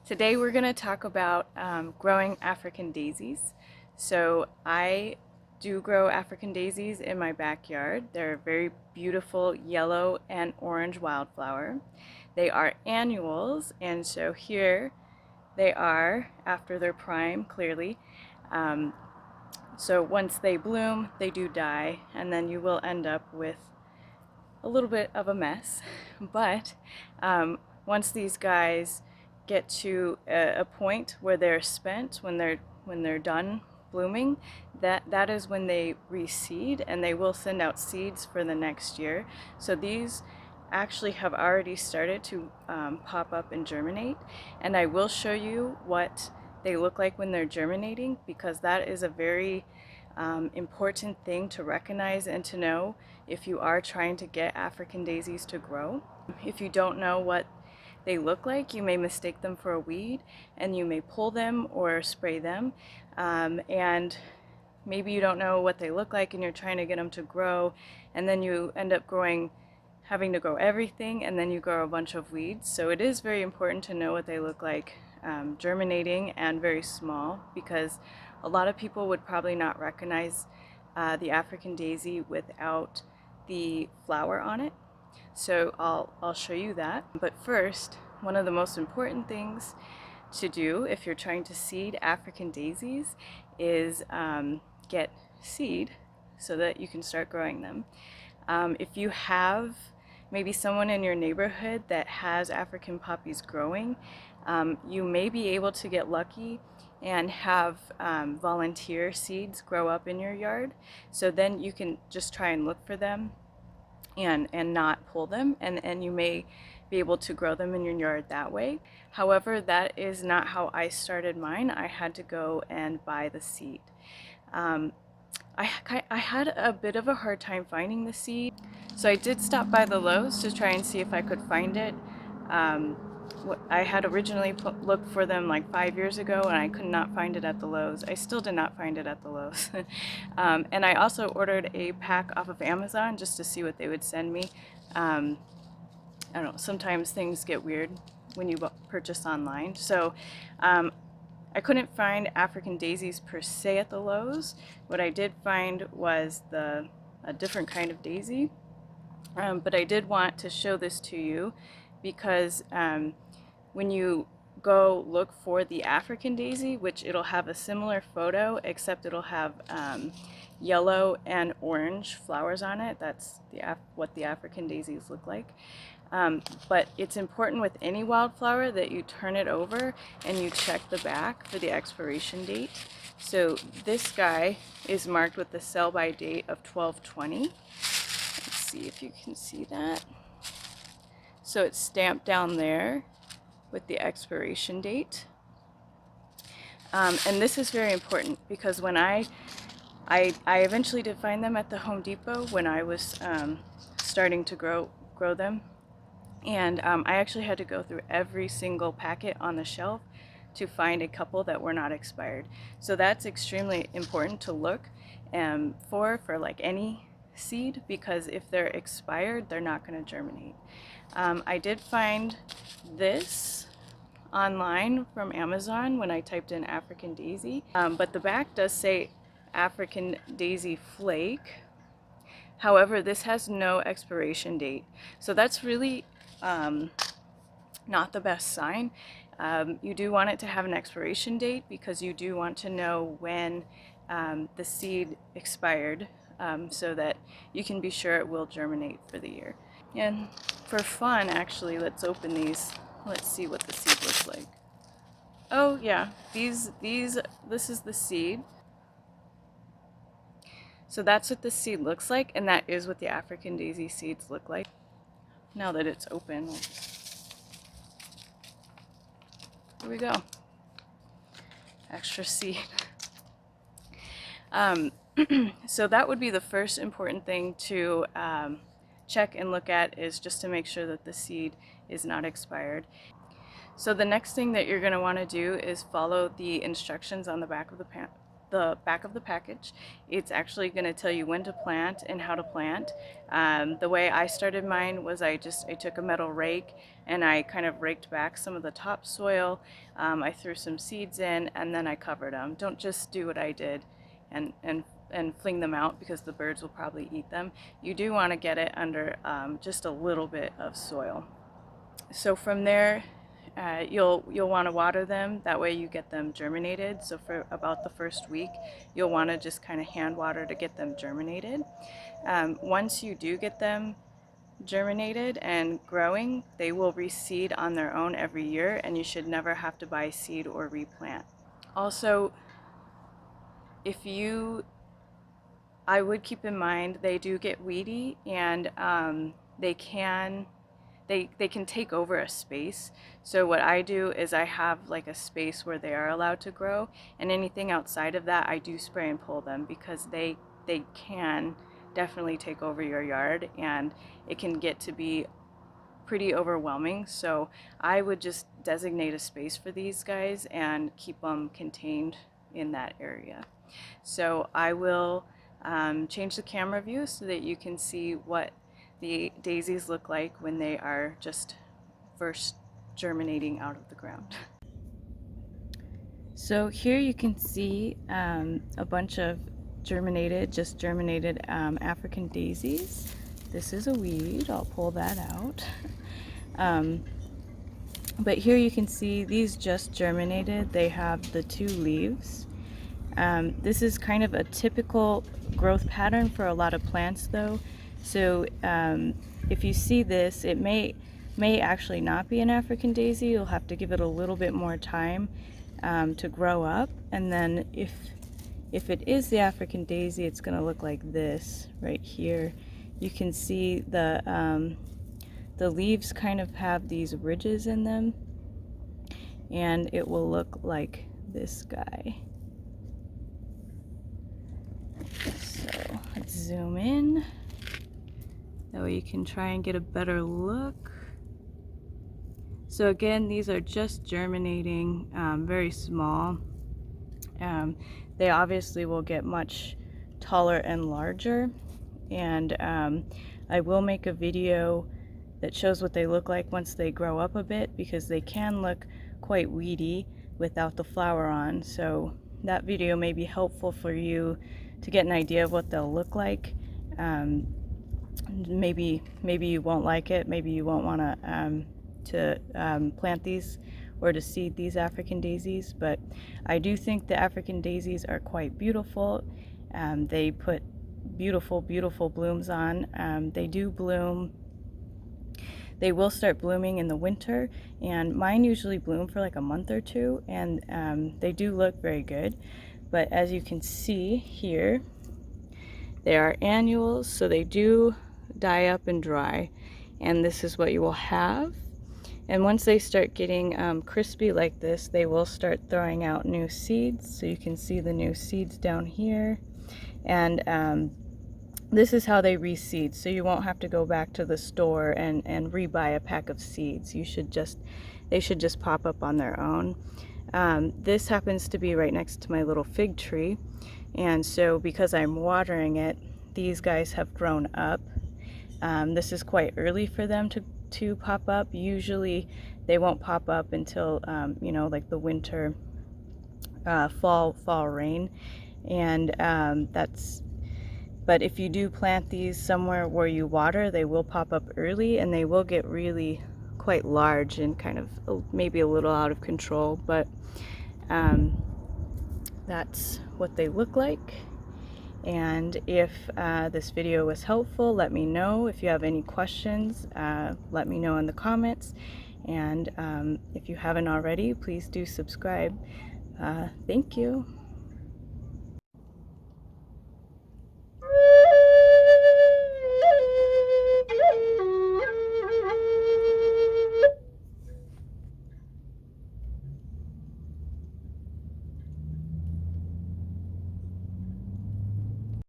Today we're going to talk about growing African daisies. So I do grow African daisies in my backyard. They're a very beautiful yellow and orange wildflower. They are annuals, and so here they are after their prime, clearly. Um, so once they bloom, they do die, and then you will end up with a little bit of a mess. But once these guys get to a point where they're spent, when they're done blooming, that is when they reseed, and they will send out seeds for the next year. So these actually have already started to pop up and germinate, and I will show you what they look like when they're germinating, because that is a very important thing to recognize and to know if you are trying to get African daisies to grow. If you don't know what they look like, you may mistake them for a weed, and you may pull them or spray them, and maybe you don't know what they look like and you're trying to get them to grow, and then you end up having to grow everything, and then you grow a bunch of weeds. So it is very important to know what they look like germinating and very small, because a lot of people would probably not recognize the African daisy without the flower on it. So I'll show you that. But first, one of the most important things to do if you're trying to seed African daisies is get seed so that you can start growing them. If you have maybe someone in your neighborhood that has African poppies growing, you may be able to get lucky and have volunteer seeds grow up in your yard. So then you can just try and look for them and not pull them, and you may be able to grow them in your yard that way. However, that is not how I started mine. I had to go and buy the seed. I had a bit of a hard time finding the seed, so I did stop by the Lowe's to try and see if I could find it. I had originally looked for them like 5 years ago, and I could not find it at the Lowe's. I still did not find it at the Lowe's. And I also ordered a pack off of Amazon just to see what they would send me. I don't know, sometimes things get weird when you purchase online. So I couldn't find African daisies per se at the Lowe's. What I did find was a different kind of daisy. But I did want to show this to you because when you go look for the African daisy, which it'll have a similar photo, except it'll have yellow and orange flowers on it. That's what the African daisies look like. But it's important with any wildflower that you turn it over and you check the back for the expiration date. So this guy is marked with the sell-by date of 12/20. Let's see if you can see that. So it's stamped down there with the expiration date. And this is very important because when I eventually did find them at the Home Depot when I was starting to grow them. And I actually had to go through every single packet on the shelf to find a couple that were not expired. So that's extremely important to look for like any seed, because if they're expired, they're not going to germinate. I did find this online from Amazon when I typed in African daisy, but the back does say African daisy flake. However, this has no expiration date, so that's really not the best sign. You do want it to have an expiration date because you do want to know when the seed expired, so that you can be sure it will germinate for the year. And for fun, actually, let's open these. Let's see what the seed looks like. Oh yeah, this is the seed. So that's what the seed looks like, and that is what the African daisy seeds look like. Now that it's open, here we go. Extra seed. So that would be the first important thing to check and look at, is just to make sure that the seed is not expired. So the next thing that you're going to want to do is follow the instructions on the back of the the back of the package. It's actually going to tell you when to plant and how to plant. The way I started mine was I took a metal rake and I kind of raked back some of the topsoil. I threw some seeds in and then I covered them. Don't just do what I did and fling them out because the birds will probably eat them. You do want to get it under just a little bit of soil. So from there, you'll want to water them. That way you get them germinated. So for about the first week, you'll want to just kind of hand water to get them germinated. Once you do get them germinated and growing, they will reseed on their own every year, and you should never have to buy seed or replant. Also, I would keep in mind they do get weedy, and they can take over a space. So what I do is I have like a space where they are allowed to grow, and anything outside of that I do spray and pull them, because they can definitely take over your yard and it can get to be pretty overwhelming. So I would just designate a space for these guys and keep them contained in that area. So I will change the camera view so that you can see what the daisies look like when they are just first germinating out of the ground. So here you can see a bunch of just germinated African daisies. This is a weed, I'll pull that out. But here you can see these just germinated. They have the 2 leaves. This is kind of a typical growth pattern for a lot of plants though. So if you see this, it may actually not be an African daisy. You'll have to give it a little bit more time to grow up, and then if it is the African daisy, it's going to look like this right here. You can see the leaves kind of have these ridges in them, and it will look like this guy. So let's zoom in. That way you can try and get a better look. So again, these are just germinating, very small. They obviously will get much taller and larger, and I will make a video that shows what they look like once they grow up a bit, because they can look quite weedy without the flower on. So that video may be helpful for you to get an idea of what they'll look like. Maybe you won't like it. Maybe you won't want to plant these or to seed these African daisies, but I do think the African daisies are quite beautiful. They put beautiful blooms on. They do bloom. They will start blooming in the winter, and mine usually bloom for like a month or 2, and they do look very good. But as you can see here, they are annuals, so they do die up and dry, and this is what you will have. And once they start getting crispy like this, they will start throwing out new seeds. So you can see the new seeds down here, and this is how they reseed. So you won't have to go back to the store and re-buy a pack of seeds. They should just pop up on their own. This happens to be right next to my little fig tree, and so because I'm watering it, these guys have grown up. This is quite early for them to pop up. Usually they won't pop up until you know, like the winter, fall rain, and but if you do plant these somewhere where you water, they will pop up early, and they will get really quite large and kind of maybe a little out of control, but that's what they look like. And if this video was helpful, let me know. If you have any questions, let me know in the comments, and if you haven't already, please do subscribe. Thank you.